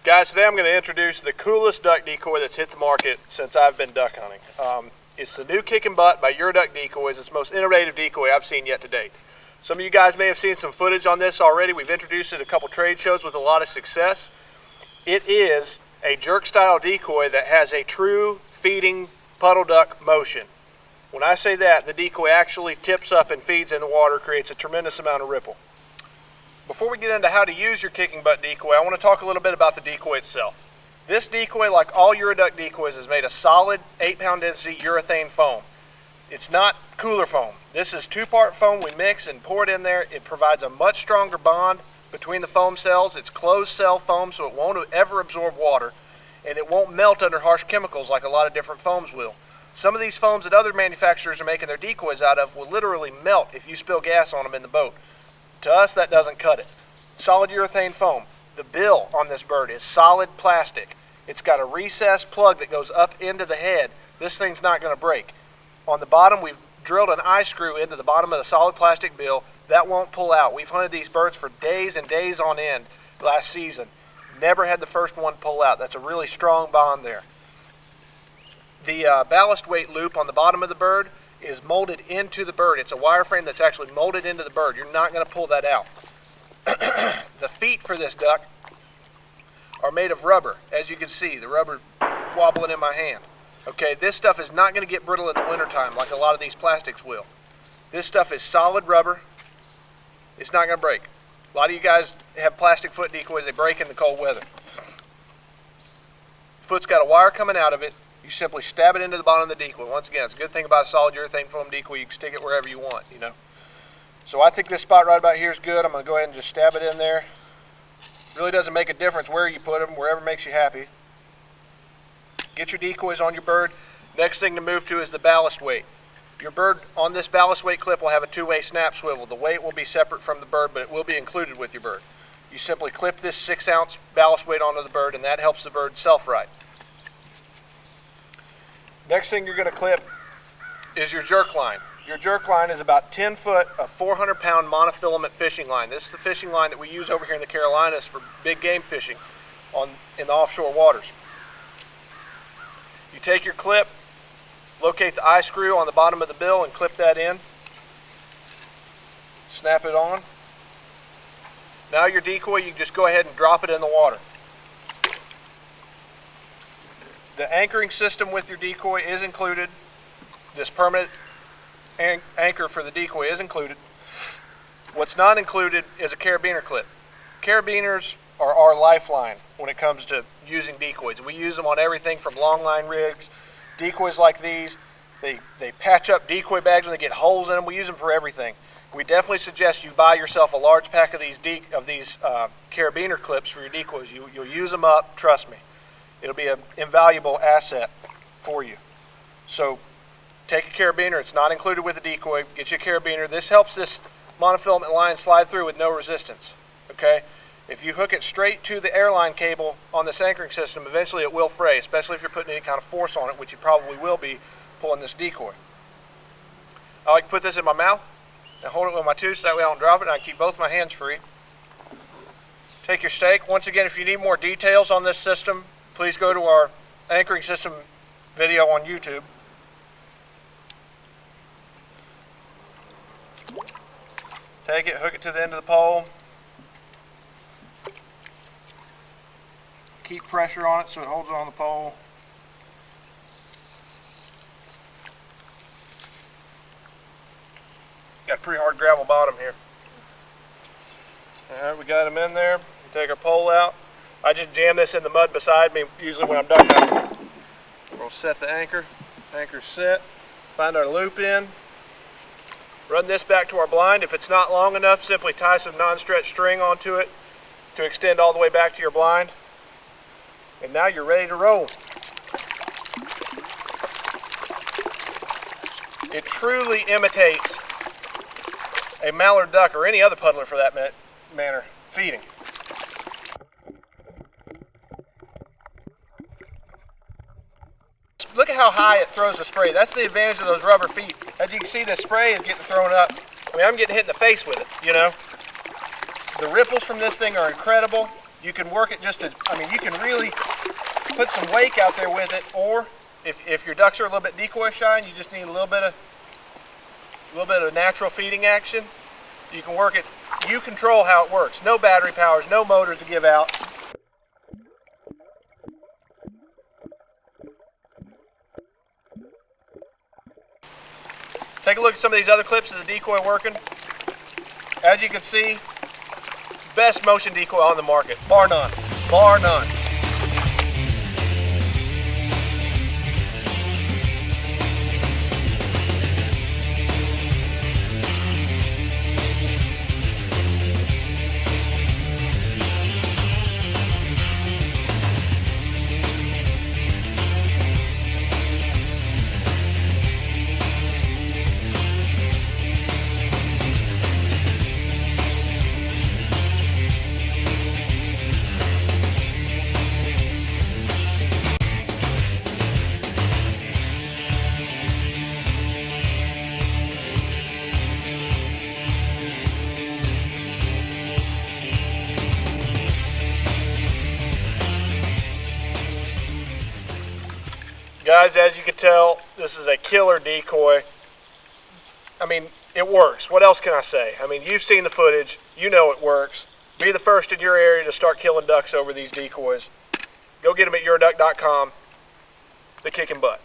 Guys, today I'm going to introduce the coolest duck decoy that's hit the market since I've been duck hunting. It's the new Kicking Butt by Jerk Decoys. It's the most innovative decoy I've seen yet to date. Some of you guys may have seen some footage on this already. We've introduced it at a couple trade shows with a lot of success. It is a jerk style decoy that has a true feeding puddle duck motion. When I say that, the decoy actually tips up and feeds in the water, creates a tremendous amount of ripple. Before we get into how to use your Kicking Butt decoy, I want to talk a little bit about the decoy itself. This decoy, like all Jerk decoys, is made of solid 8-pound density urethane foam. It's not cooler foam. This is 2-part foam. We mix and pour it in there. It provides a much stronger bond between the foam cells. It's closed cell foam, so it won't ever absorb water, and it won't melt under harsh chemicals like a lot of different foams will. Some of these foams that other manufacturers are making their decoys out of will literally melt if you spill gas on them in the boat. To us, that doesn't cut it. Solid urethane foam. The bill on this bird is solid plastic. It's got a recessed plug that goes up into the head. This thing's not going to break. On the bottom, we've drilled an eye screw into the bottom of the solid plastic bill. That won't pull out. We've hunted these birds for days and days on end last season. Never had the first one pull out. That's a really strong bond there. The ballast weight loop on the bottom of the bird is molded into the bird. It's a wireframe that's actually molded into the bird. You're not going to pull that out. The feet for this duck are made of rubber. As you can see, the rubber wobbling in my hand. Okay, this stuff is not going to get brittle in the wintertime like a lot of these plastics will. This stuff is solid rubber. It's not going to break. A lot of you guys have plastic foot decoys. They break in the cold weather. Foot's got a wire coming out of it. You simply stab it into the bottom of the decoy. Once again, it's a good thing about a solid urethane foam decoy. You can stick it wherever you want, you know. So I think this spot right about here is good. I'm going to go ahead and just stab it in there. Really doesn't make a difference where you put them, wherever makes you happy. Get your decoys on your bird. Next thing to move to is the ballast weight. Your bird on this ballast weight clip will have a 2-way snap swivel. The weight will be separate from the bird, but it will be included with your bird. You simply clip this 6-ounce ballast weight onto the bird, and that helps the bird self-right. Next thing you're going to clip is your jerk line. Your jerk line is about 10 foot of 400-pound monofilament fishing line. This is the fishing line that we use over here in the Carolinas for big game fishing in the offshore waters. You take your clip, locate the eye screw on the bottom of the bill and clip that in. Snap it on. Now your decoy, you can just go ahead and drop it in the water. The anchoring system with your decoy is included. This permanent anchor for the decoy is included. What's not included is a carabiner clip. Carabiners are our lifeline when it comes to using decoys. We use them on everything from long line rigs, decoys like these. They patch up decoy bags when they get holes in them. We use them for everything. We definitely suggest you buy yourself a large pack of these carabiner clips for your decoys. You'll use them up, trust me. It'll be an invaluable asset for you. So take a carabiner. It's not included with the decoy. Get you a carabiner. This helps this monofilament line slide through with no resistance. Okay? If you hook it straight to the airline cable on this anchoring system, eventually it will fray, especially if you're putting any kind of force on it, which you probably will be pulling this decoy. I like to put this in my mouth and hold it with my tooth so that way I don't drop it and I keep both my hands free. Take your stake. Once again, if you need more details on this system, please go to our anchoring system video on YouTube. Take it, hook it to the end of the pole. Keep pressure on it so it holds it on the pole. Got a pretty hard gravel bottom here. Alright, we got them in there. Take our pole out. I just jam this in the mud beside me, usually when I'm duck hunting. We'll set the anchor. Anchor's set. Find our loop in. Run this back to our blind. If it's not long enough, simply tie some non-stretch string onto it to extend all the way back to your blind. And now you're ready to roll. It truly imitates a mallard duck or any other puddler for that matter feeding. Look at how high it throws the spray. That's the advantage of those rubber feet. As you can see, the spray is getting thrown up. I mean, I'm getting hit in the face with it, you know. The ripples from this thing are incredible. You can work it just to, I mean, you can really put some wake out there with it, or if your ducks are a little bit decoy shy and you just need a little bit of natural feeding action, you can work it. You control how it works. No battery powers, no motors to give out. Take a look at some of these other clips of the decoy working. As you can see, best motion decoy on the market, bar none, bar none. Guys, as you can tell, this is a killer decoy. I mean, it works. What else can I say? I mean, you've seen the footage. You know it works. Be the first in your area to start killing ducks over these decoys. Go get them at yourduck.com. The Kicking Butt.